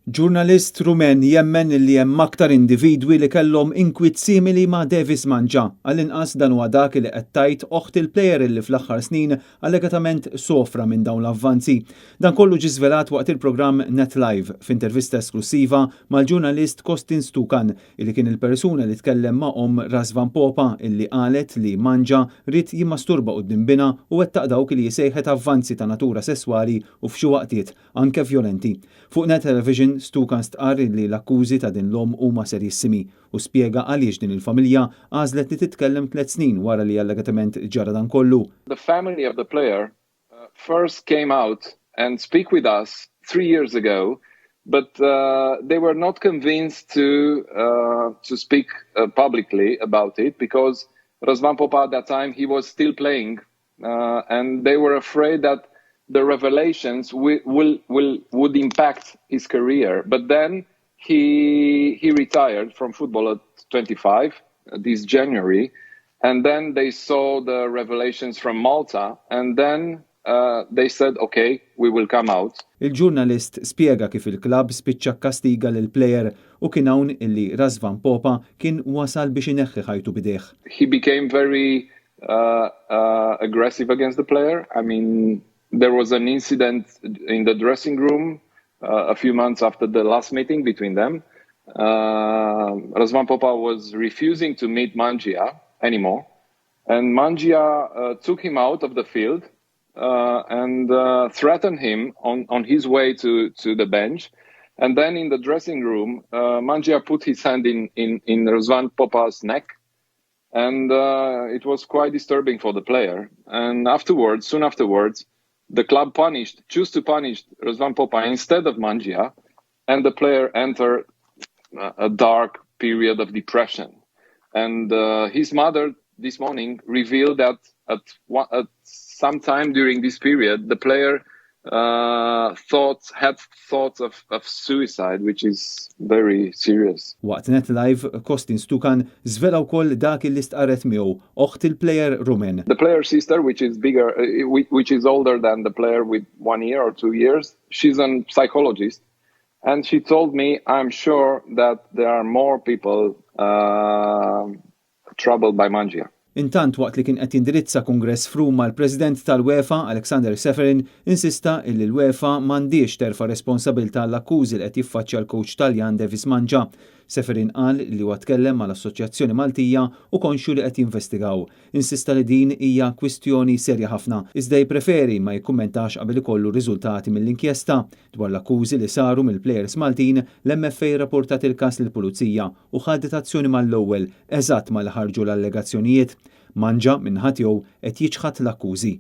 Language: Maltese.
Ġurnalist Rumen jemmen li hemm aktar individwi li kellhom inkwiet simili ma' Devis Mangia, għall-inqas dan huwa dak li qed tgħid oħt il-plejer li fl-aħħar snin allegatament sofra minn dawn l-avvanzi. Dan kollu ġiżvelat waqt il-programm Net Live f'intervista esklusiva mal-ġurnalist Costin Stucan illi kien il-persuna li tkellem magħhom Razvan Popa illi qalet li Mangia rid jimmasturba quddiem bina u wettaq dawk li jsejħet avvanzi ta' natura sesswali u f'xi waqtiet anke vjolenti. Fuq Net Television Stucan stqar li l-akkużi ta' din l-om huma serissimi u spjega għaliex din il-familja għażlet li titkellem 3 snin wara li allegatament ġara dan kollu. The family of the player first came out and speak with us 3 years ago, but they were not convinced to speak publicly about it because Razvan Popa at that time he was still playing and they were afraid that the revelations would impact his career. But then he retired from football at 25 this January, and then they saw the revelations from Malta, and then they said, okay, we will come out. Il-ġurnalist spjega kif il-klabb spiċċa kastiga lil plejer u kien hawn illi Razvan Popa kien wasal biex ineħħi ħajtu bidejh. He became very aggressive against the player. I mean, there was an incident in the dressing room a few months after the last meeting between them. Razvan Popa was refusing to meet Mangia anymore. And Mangia took him out of the field and threatened him on his way to the bench. And then in the dressing room, Mangia put his hand in Razvan Popa's neck. And it was quite disturbing for the player. And afterwards, soon afterwards, the club chose to punish Razvan Popa instead of Mangia, and the player entered a dark period of depression. And his mother this morning revealed that at some time during this period, the player had thoughts of suicide, which is very serious. Waqt Net Live, Costin Stucan żvela wkoll dak li stqarret miegħu oħt il-plejer Rumen. The player's sister, which is older than the player with 1 year or 2 years, she's a psychologist, and she told me, I'm sure that there are more people troubled by Mangia. Intant waqt li kien qed jindirizza kungress f'Ruma l-President tal-UEFA Alexander Seferin insista li l-UEFA m'għandix terfa' responsabbiltà l-akkużi li qed jiffaċċja l-coach Taljan Devis Mangia. Seferin qal li huwa tkellem mal-Assoċjazzjoni Maltija u konxu li qed jinvestigaw. Insista li din hija kwistjoni serja ħafna, iżda jippreferi ma jikkummentax qabel ikollu riżultati mill-inkjesta. Dwar l-akkużi li saru mill-plejers Maltin, l-MFA rrapportat il-każ lill-Pulizija u ħadet azzjoni mal-ewwel eżatt mal ħarġu l-allegazzjonijiet. Mangia minħat jew qed jiġħad l-akkużi.